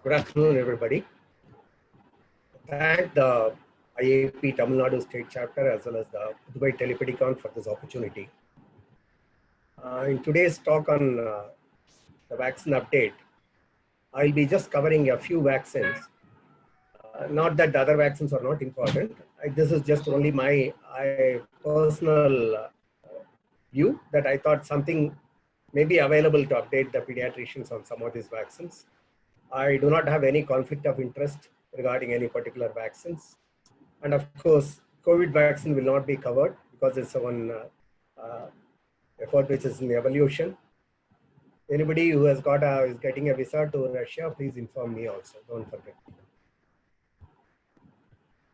Good afternoon, everybody. Thank the IAP Tamil Nadu State Chapter as well as the Dubai Telepedicon for this opportunity. In today's talk on the vaccine update, I'll be just covering a few vaccines. Not that the other vaccines are not important. This is just only my personal view that I thought something may be available to update the pediatricians on some of these vaccines. I do not have any conflict of interest regarding any particular vaccines. And of course, COVID vaccine will not be covered because it's one effort which is in evolution. Anybody who has got is getting a visa to Russia, please inform me also, don't forget.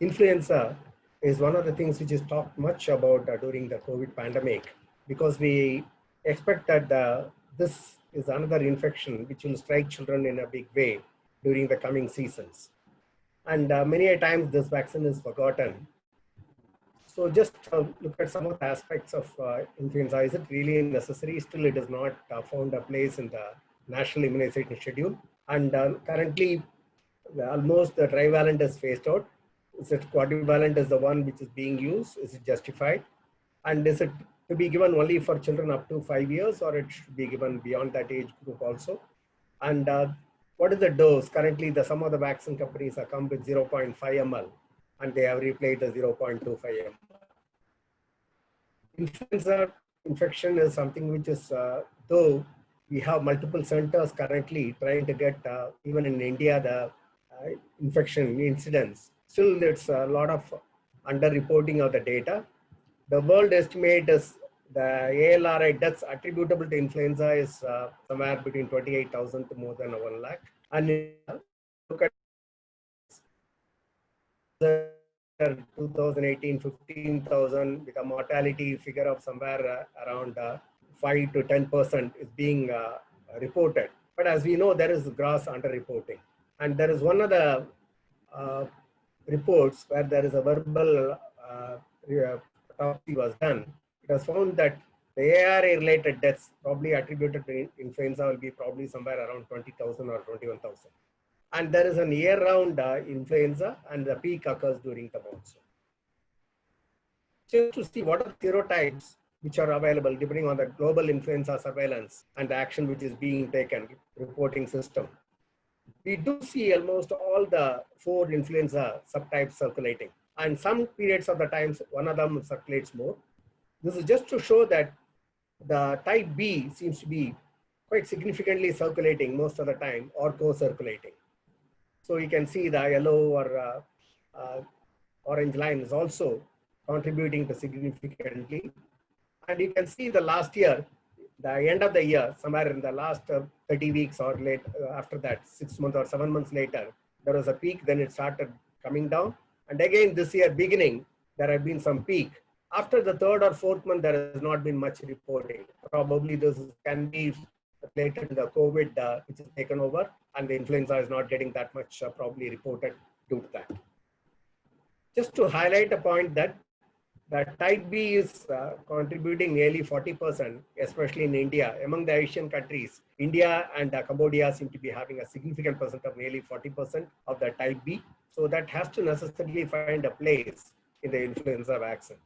Influenza is one of the things which is talked much about during the COVID pandemic, because we expect that this is another infection which will strike children in a big way during the coming seasons. And many a times this vaccine is forgotten. So just look at some of the aspects of influenza. Is it really necessary? Still, it has not found a place in the national immunization schedule. And currently, almost the trivalent is phased out. Is it quadrivalent is the one which is being used? Is it justified? And is it to be given only for children up to 5 years, or it should be given beyond that age group also? And what is the dose? Currently, some of the vaccine companies have come with 0.5 ml, and they have replaced the 0.25 ml. Influenza infection is something which is, though we have multiple centers currently trying to get, even in India, the infection incidence, still there's a lot of under-reporting of the data. The world estimate is the ALRI deaths attributable to influenza is somewhere between 28,000 to more than 1 lakh. And look at 2018, 15,000 with a mortality figure of somewhere around 5 to 10% is being reported. But as we know, there is gross under-reporting. And there is one of the reports where there is a verbal autopsy was done. It was found that the ARA-related deaths probably attributed to influenza will be probably somewhere around 20,000 or 21,000. And there is an year-round influenza, and the peak occurs during the monsoon. Just to see what are the serotypes which are available depending on the global influenza surveillance and the action which is being taken, reporting system. We do see almost all the 4 influenza subtypes circulating, and some periods of the times one of them circulates more. This is just to show that the type B seems to be quite significantly circulating most of the time, or co-circulating. So you can see the yellow or orange line is also contributing to significantly. And you can see the last year, the end of the year, somewhere in the last 30 weeks or late after that, 6 months or 7 months later, there was a peak, then it started coming down. And again, this year beginning, there have been some peak. After the 3rd or 4th month, there has not been much reporting. Probably this can be related to the COVID which is taken over, and the influenza is not getting that much probably reported due to that. Just to highlight a point that type B is contributing nearly 40%, especially in India. Among the Asian countries, India and Cambodia seem to be having a significant percent of nearly 40% of the type B. So that has to necessarily find a place in the influenza vaccine.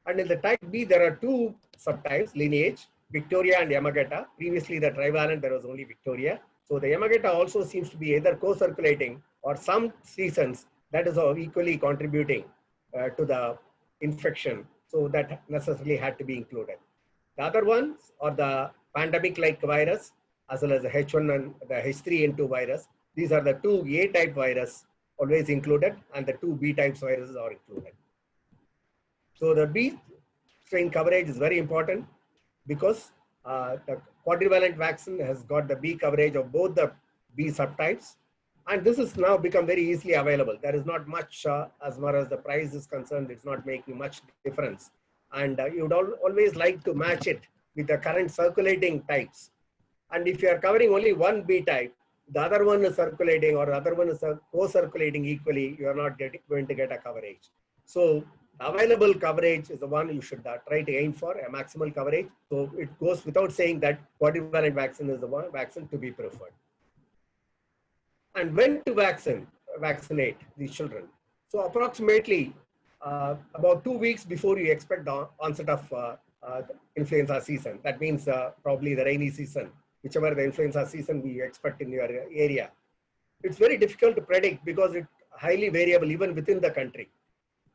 And in the type B, there are 2 subtypes, lineage, Victoria and Yamagata. Previously, the trivalent, there was only Victoria. So the Yamagata also seems to be either co-circulating, or some seasons that is equally contributing to the infection. So that necessarily had to be included. The other ones are the pandemic-like virus, as well as the H1 and the H3N2 virus. These are the 2 A-type virus always included, and the 2 B-type viruses are included. So the B strain coverage is very important, because the quadrivalent vaccine has got the B coverage of both the B subtypes. And this has now become very easily available. There is not much, as far as the price is concerned, it's not making much difference. And you would always like to match it with the current circulating types. And if you are covering only one B type, the other one is circulating, or the other one is co-circulating equally, you are not going to get a coverage. So available coverage is the one you should try to aim for, a maximal coverage. So it goes without saying that quadrivalent vaccine is the one vaccine to be preferred. and when to vaccinate these children. So approximately about 2 weeks before you expect the onset of the influenza season. That means probably the rainy season, whichever the influenza season we expect in your area. It's very difficult to predict because it's highly variable even within the country.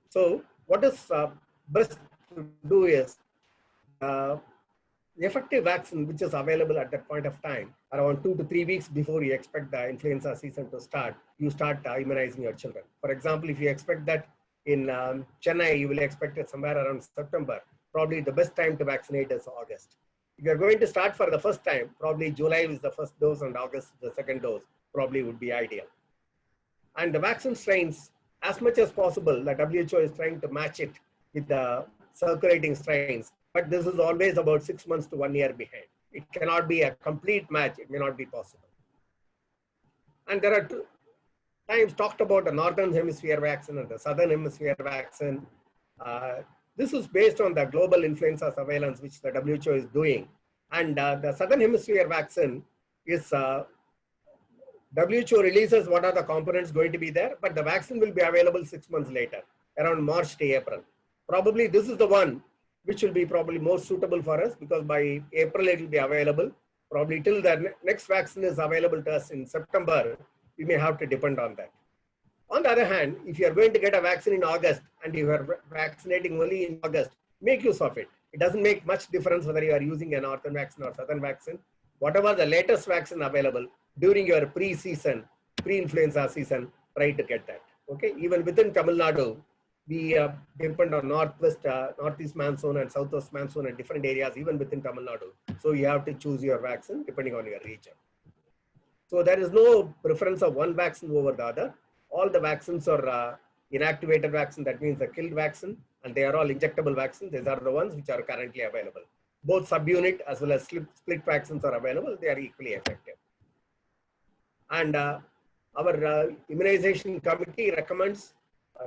So what is best to do is the effective vaccine which is available at that point of time, around 2 to 3 weeks before you expect the influenza season to start, you start immunizing your children. For example, if you expect that in Chennai, you will expect it somewhere around September. Probably the best time to vaccinate is August. If you're going to start for the first time, probably July is the first dose and August the second dose, probably would be ideal. And the vaccine strains, as much as possible, the WHO is trying to match it with the circulating strains, but this is always about 6 months to 1 year behind. It cannot be a complete match, it may not be possible. And there are two times talked about the Northern Hemisphere vaccine and the Southern Hemisphere vaccine. This is based on the global influenza surveillance, which the WHO is doing. And the Southern Hemisphere vaccine is, WHO releases what are the components going to be there, but the vaccine will be available 6 months later, around March to April. Probably this is the one which will be probably most suitable for us because by April it will be available. Probably till the next vaccine is available to us in September, we may have to depend on that. On the other hand, if you are going to get a vaccine in August and you are vaccinating only in August, make use of it. It doesn't make much difference whether you are using a Northern vaccine or Southern vaccine. Whatever the latest vaccine available during your pre-season, pre-influenza season, try to get that. Okay, even within Tamil Nadu, we depend on northeast monsoon and southwest monsoon in different areas, even within Tamil Nadu. So you have to choose your vaccine depending on your region. So there is no preference of one vaccine over the other. All the vaccines are inactivated vaccine, that means the killed vaccine, and they are all injectable vaccines. These are the ones which are currently available. Both subunit as well as split vaccines are available. They are equally effective. And our immunization committee recommends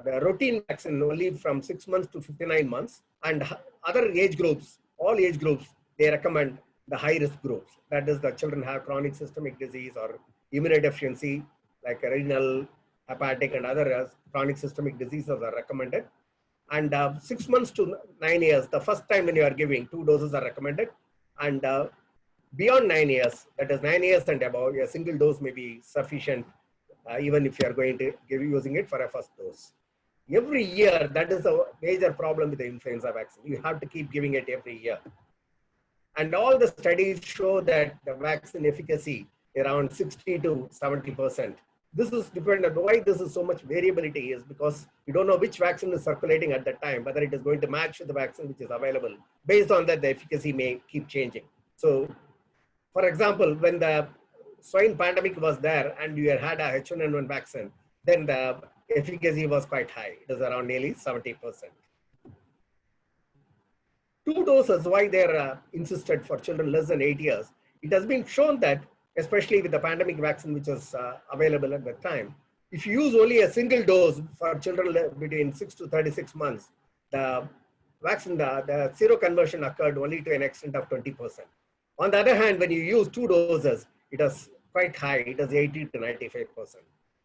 the routine vaccine only from 6 months to 59 months. And other age groups, all age groups, they recommend the high risk groups. That is, the children have chronic systemic disease or immunodeficiency like renal, hepatic and other chronic systemic diseases are recommended. And 6 months to 9 years, the first time when you are giving, 2 doses are recommended. And beyond 9 years, that is 9 years and above, a single dose may be sufficient, even if you are going to using it for a first dose. Every year, that is a major problem with the influenza vaccine. You have to keep giving it every year. And all the studies show that the vaccine efficacy around 60 to 70%. This is dependent on why this is so much variability is because you don't know which vaccine is circulating at that time, whether it is going to match with the vaccine which is available. Based on that, the efficacy may keep changing. So, for example, when the swine pandemic was there and you had a H1N1 vaccine, then the efficacy was quite high. It was around nearly 70%. 2 doses, why they're insisted for children less than 8 years. It has been shown that, especially with the pandemic vaccine, which was available at that time, if you use only a single dose for children between 6 to 36 months, the vaccine, the seroconversion occurred only to an extent of 20%. On the other hand, when you use 2 doses, it is quite high. It is 80 to 95%.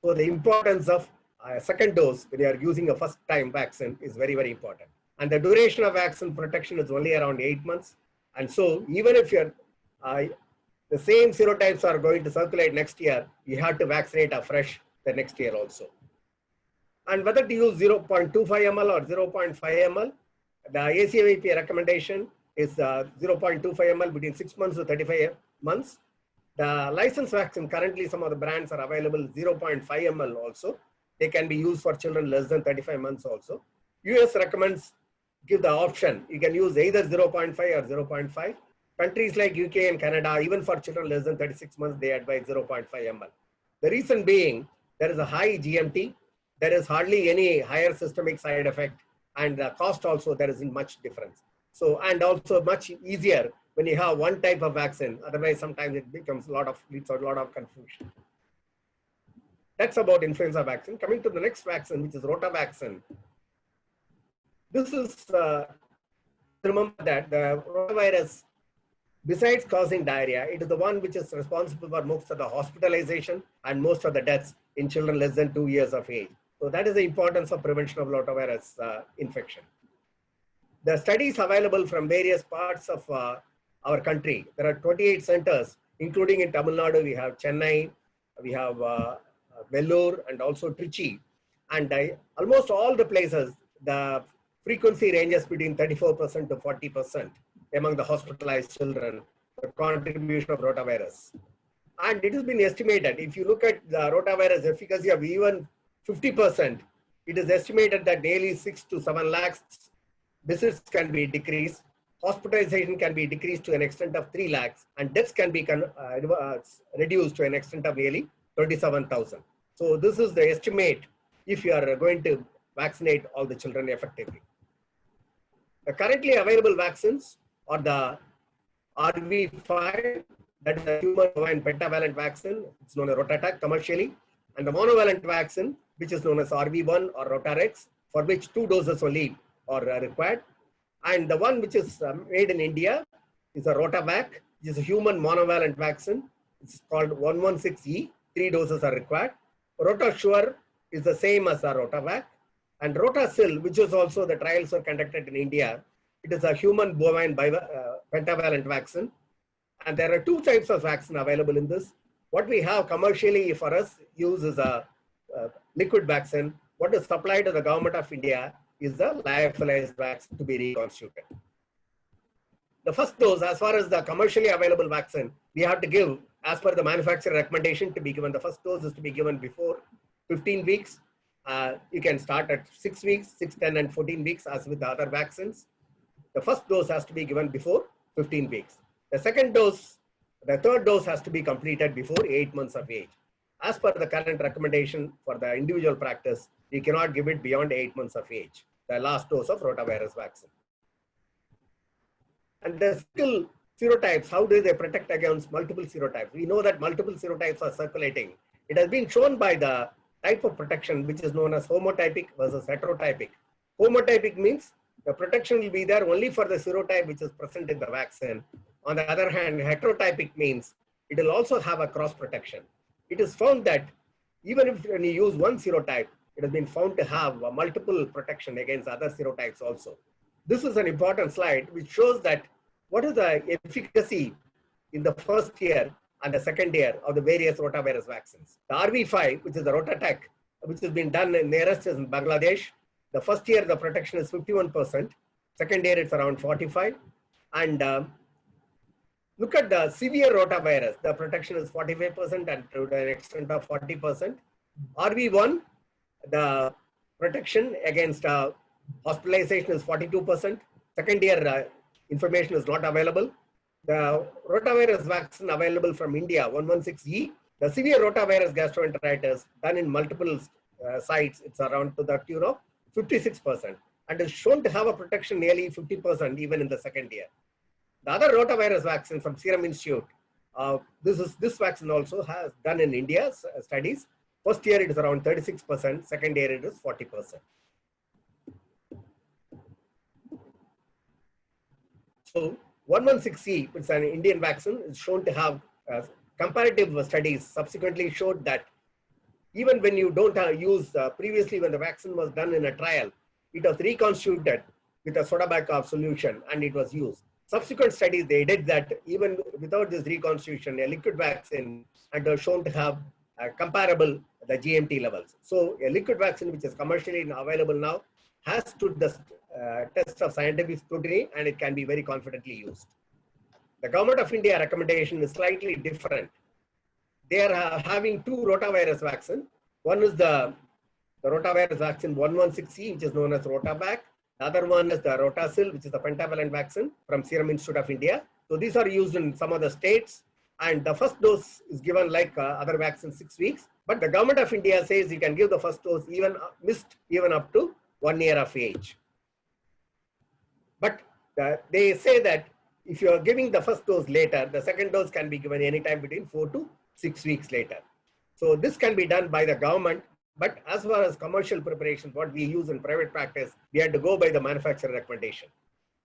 So the importance of a second dose when you are using a first time vaccine is very, very important. And the duration of vaccine protection is only around 8 months. And so even if you're, the same serotypes are going to circulate next year, you have to vaccinate afresh the next year also. And whether to use 0.25 ml or 0.5 ml, the ACIP recommendation is 0.25 ml between 6 months to 35 months. The licensed vaccine, currently some of the brands are available 0.5 ml also. They can be used for children less than 35 months also. US recommends, give the option. You can use either 0.5 or 0.5. Countries like UK and Canada, even for children less than 36 months, they advise 0.5 ml. The reason being, there is a high GMT, there is hardly any higher systemic side effect, and the cost also, there isn't much difference. So, and also much easier when you have one type of vaccine, otherwise sometimes it becomes leads to a lot of confusion. That's about influenza vaccine. Coming to the next vaccine, which is Rotavaccine. This is, remember that the rotavirus Besides causing diarrhea, it is the one which is responsible for most of the hospitalization and most of the deaths in children less than 2 years of age. So that is the importance of prevention of rotavirus infection. The studies available from various parts of our country. There are 28 centers, including in Tamil Nadu, we have Chennai, we have Vellore, and also Trichy. And almost all the places, the frequency ranges between 34% to 40% among the hospitalized children, the contribution of rotavirus. And it has been estimated, if you look at the rotavirus efficacy of even 50%, it is estimated that nearly 6 to 7 lakhs visits can be decreased, hospitalization can be decreased to an extent of 3 lakhs, and deaths can be reduced to an extent of nearly 27,000. So this is the estimate if you are going to vaccinate all the children effectively. The currently available vaccines are the RV5, that is the human bovine pentavalent vaccine. It's known as Rotatak commercially, and the monovalent vaccine, which is known as RV1 or Rotarex, for which 2 doses only are required. And the one which is made in India is a Rotavac, which is a human monovalent vaccine. It's called 116E. 3 doses are required. RotaSure is the same as a Rotavac. And Rotasil, which is also the trials were conducted in India, it is a human bovine pentavalent vaccine. And there are 2 types of vaccine available in this. What we have commercially for us use is a liquid vaccine. What is supplied to the government of India is the lyophilized vaccine to be reconstituted. The first dose, as far as the commercially available vaccine, we have to give, as per the manufacturer recommendation, to be given. The first dose is to be given before 15 weeks. You can start at 6 weeks, 6, 10, and 14 weeks, as with the other vaccines. The first dose has to be given before 15 weeks. The second dose, the third dose has to be completed before 8 months of age. As per the current recommendation for the individual practice, you cannot give it beyond 8 months of age, the last dose of rotavirus vaccine. And the still serotypes, how do they protect against multiple serotypes? We know that multiple serotypes are circulating. It has been shown by the type of protection, which is known as homotypic versus heterotypic. Homotypic means the protection will be there only for the serotype which is present in the vaccine. On the other hand, heterotypic means it will also have a cross protection. It is found that even if when you use one serotype, it has been found to have a multiple protection against other serotypes also. This is an important slide which shows that what is the efficacy in the first year and the second year of the various rotavirus vaccines. The RV5, which is the Rotatak, which has been done in nearest is in Bangladesh. The first year the protection is 51%, second year it's around 45%, and look at the severe rotavirus, the protection is 45% and to an extent of 40%. RV1, the protection against hospitalization is 42%. Second year information is not available. The rotavirus vaccine available from India, 116E, the severe rotavirus gastroenteritis done in multiple sites, it's around to the tune of 56% and is shown to have a protection nearly 50% even in the second year. The other rotavirus vaccine from Serum Institute, this vaccine also has done in India's studies. First year it is around 36%, second year it is 40%. So 116C, which is an Indian vaccine, is shown to have comparative studies subsequently showed that even when you don't use, previously when the vaccine was done in a trial, it was reconstituted with a Sodabakov solution and it was used. Subsequent studies, they did that even without this reconstitution, a liquid vaccine and was shown to have comparable the GMT levels. So a liquid vaccine which is commercially available now has stood the test of scientific scrutiny and it can be very confidently used. The Government of India recommendation is slightly different. They are having 2 rotavirus vaccines. One is the rotavirus vaccine 116E, which is known as Rotavac. The other one is the Rotasil, which is the pentavalent vaccine from Serum Institute of India. So these are used in some of the states. And the first dose is given like other vaccines 6 weeks. But the Government of India says you can give the first dose even up to 1 year of age. But they say that if you are giving the first dose later, the second dose can be given anytime between 4 to 6 weeks later. So this can be done by the government, but as far as commercial preparation, what we use in private practice, we had to go by the manufacturer recommendation.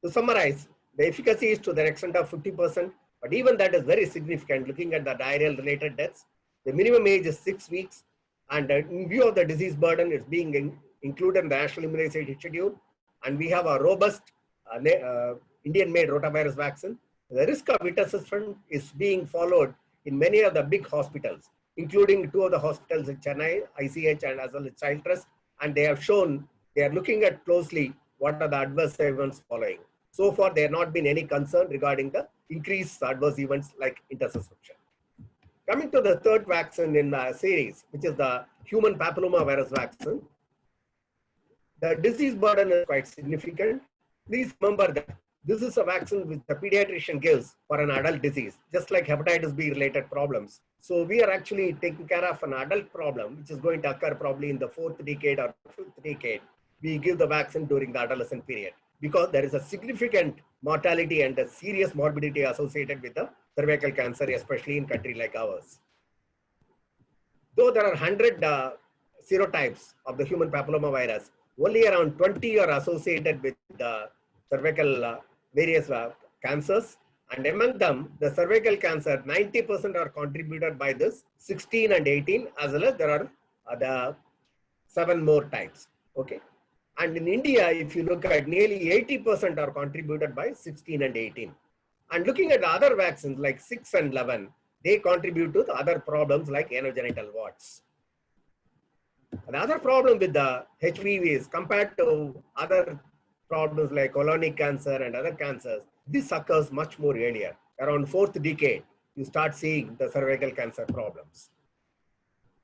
To summarize, the efficacy is to the extent of 50%, But even that is very significant. Looking at the diarrheal related deaths, the minimum age is 6 weeks. And in view of the disease burden, it's being included in the National Immunization Schedule. And we have a robust Indian-made rotavirus vaccine. The risk of itacistrant is being followed in many of the big hospitals, including 2 of the hospitals in Chennai, ICH and as well as Child Trust. And they have shown, they are looking at closely what are the adverse events following. So far, there have not been any concern regarding the increased adverse events like intersusception. Coming to the third vaccine in the series, which is the human papillomavirus vaccine, the disease burden is quite significant. Please remember that this is a vaccine which the pediatrician gives for an adult disease, just like hepatitis B related problems. So we are actually taking care of an adult problem, which is going to occur probably in the 4th decade or 5th decade. We give the vaccine during the adolescent period because there is a significant mortality and a serious morbidity associated with the cervical cancer, especially in country like ours. Though there are 100 serotypes of the human papillomavirus, only around 20 are associated with the cervical various cancers. And among them, the cervical cancer, 90% are contributed by this 16 and 18, as well as there are the 7 more types. Okay. And in India, if you look at nearly 80% are contributed by 16 and 18. And looking at the other vaccines like 6 and 11, they contribute to the other problems like anogenital warts. Another problem with the HPV is compared to other problems like colonic cancer and other cancers, this occurs much more earlier. Around 4th decade, you start seeing the cervical cancer problems.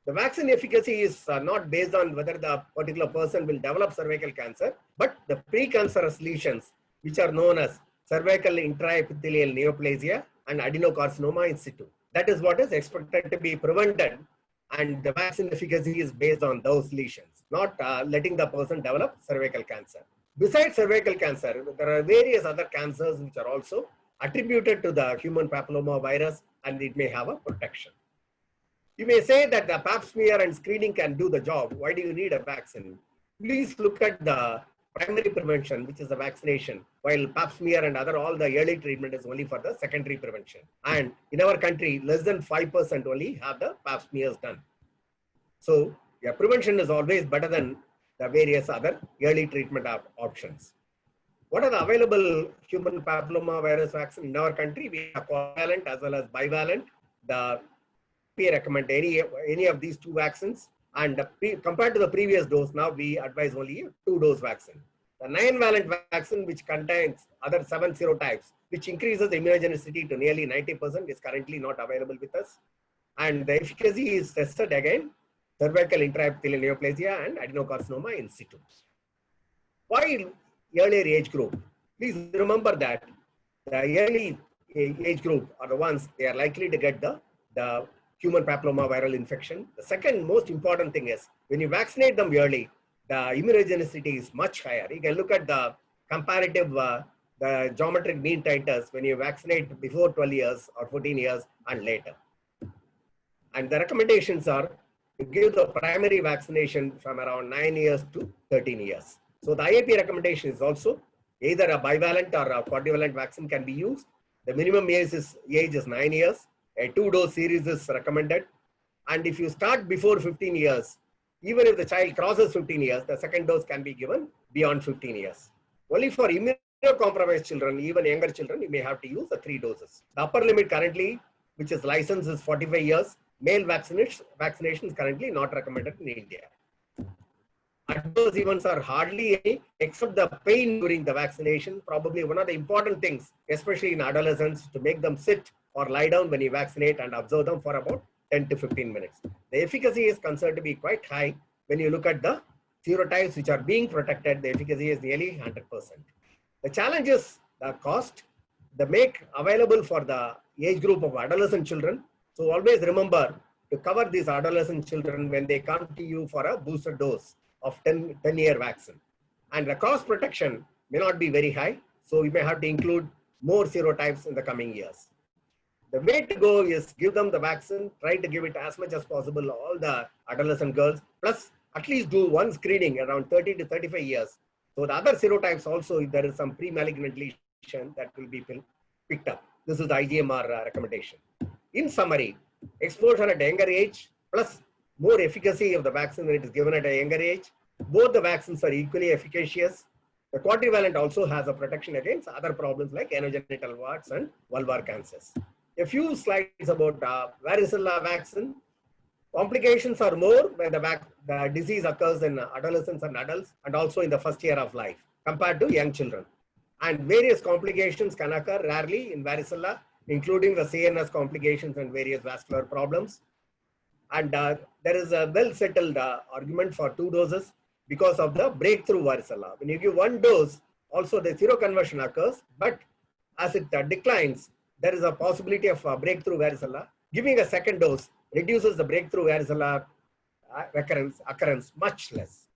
The vaccine efficacy is not based on whether the particular person will develop cervical cancer, but the precancerous lesions, which are known as cervical intraepithelial neoplasia and adenocarcinoma in situ. That is what is expected to be prevented, and the vaccine efficacy is based on those lesions, not letting the person develop cervical cancer. Besides cervical cancer, there are various other cancers which are also attributed to the human papilloma virus, and it may have a protection. You may say that the pap smear and screening can do the job. Why do you need a vaccine? Please look at the primary prevention, which is the vaccination, while pap smear and all the early treatment is only for the secondary prevention. And in our country, less than 5% only have the pap smears done. So yeah, prevention is always better than the various other early treatment options. What are the available human papilloma virus vaccine in our country? We have covalent as well as bivalent. We recommend any of these 2 vaccines, and compared to the previous dose, now we advise only a 2-dose vaccine. The 9-valent vaccine, which contains other 7 serotypes, which increases the immunogenicity to nearly 90%, is currently not available with us. And the efficacy is tested again, cervical intraepithelial neoplasia and adenocarcinoma in situ. Why earlier age group? Please remember that the early age group are the ones they are likely to get the human papilloma viral infection. The second most important thing is when you vaccinate them early, the immunogenicity is much higher. You can look at the comparative, the geometric mean titers when you vaccinate before 12 years or 14 years and later. And the recommendations are to give the primary vaccination from around 9 years to 13 years. So the IAP recommendation is also either a bivalent or a quadrivalent vaccine can be used. The minimum age is 9 years. A 2-dose series is recommended. And if you start before 15 years, even if the child crosses 15 years, the second dose can be given beyond 15 years. Only for immunocompromised children, even younger children, you may have to use the 3 doses. The upper limit currently, which is licensed, is 45 years. Male vaccination is currently not recommended in India. Adverse events are hardly any, except the pain during the vaccination. Probably one of the important things, especially in adolescents, to make them sit or lie down when you vaccinate and observe them for about 10 to 15 minutes. The efficacy is considered to be quite high. When you look at the serotypes which are being protected, the efficacy is nearly 100%. The challenge is the cost, the make available for the age group of adolescent children. So always remember to cover these adolescent children when they come to you for a booster dose of 10-year vaccine. And the cost protection may not be very high. So you may have to include more serotypes in the coming years. The way to go is give them the vaccine, try to give it as much as possible, all the adolescent girls, plus at least do one screening around 30 to 35 years. So the other serotypes also, if there is some pre-malignant lesion, that will be picked up. This is the IGMR recommendation. In summary, exposure at a younger age plus more efficacy of the vaccine when it is given at a younger age. Both the vaccines are equally efficacious. The quadrivalent also has a protection against other problems like anogenital warts and vulvar cancers. A few slides about varicella vaccine. Complications are more when the disease occurs in adolescents and adults and also in the first year of life compared to young children. And various complications can occur rarely in varicella, including the CNS complications and various vascular problems. And there is a well-settled argument for 2 doses because of the breakthrough varicella. When you give 1 dose, also the seroconversion occurs, but as it declines, there is a possibility of breakthrough varicella. Giving a second dose reduces the breakthrough varicella occurrence much less.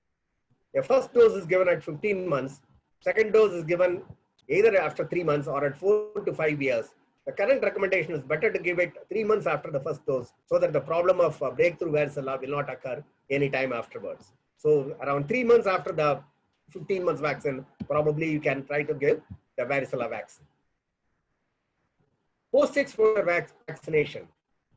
The first dose is given at 15 months. Second dose is given either after 3 months or at 4 to 5 years. The current recommendation is better to give it 3 months after the first dose so that the problem of breakthrough varicella will not occur any time afterwards. So around 3 months after the 15 months vaccine, probably you can try to give the varicella vaccine. Post-exposure vaccination.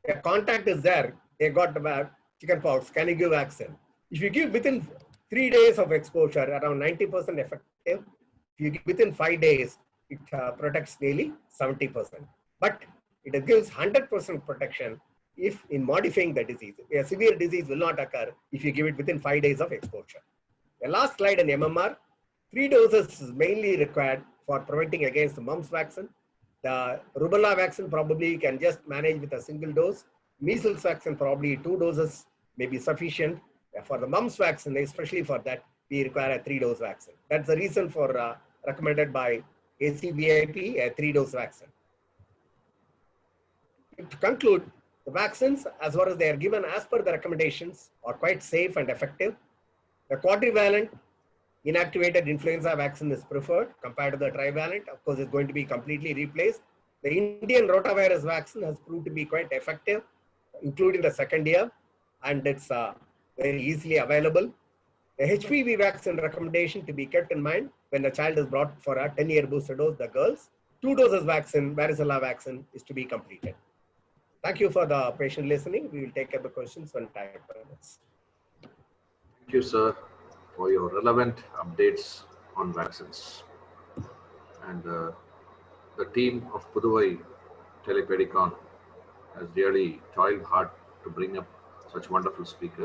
A contact is there, they got the chickenpox, can you give vaccine? If you give within 3 days of exposure, around 90% effective. If you give within 5 days, it protects nearly 70%. But it gives 100% protection if in modifying the disease. A severe disease will not occur if you give it within 5 days of exposure. The last slide in MMR, 3 doses is mainly required for preventing against the mumps vaccine. The rubella vaccine probably you can just manage with a single dose. Measles vaccine probably 2 doses may be sufficient. For the mumps vaccine, especially for that, we require a 3-dose vaccine. That's the reason for recommended by ACVIP, a 3-dose vaccine. To conclude, the vaccines, as far as they are given as per the recommendations, are quite safe and effective. The quadrivalent inactivated influenza vaccine is preferred compared to the trivalent. Of course, it's going to be completely replaced. The Indian rotavirus vaccine has proved to be quite effective, including the second year, and it's very easily available. The HPV vaccine recommendation to be kept in mind when the child is brought for a 10-year booster dose, the girls. 2 doses vaccine, varicella vaccine, is to be completed. Thank you for the patient listening. We will take up the questions when time permits. Thank you, sir, for your relevant updates on vaccines. And the team of Puduvai Telepedicon has really toiled hard to bring up such wonderful speakers.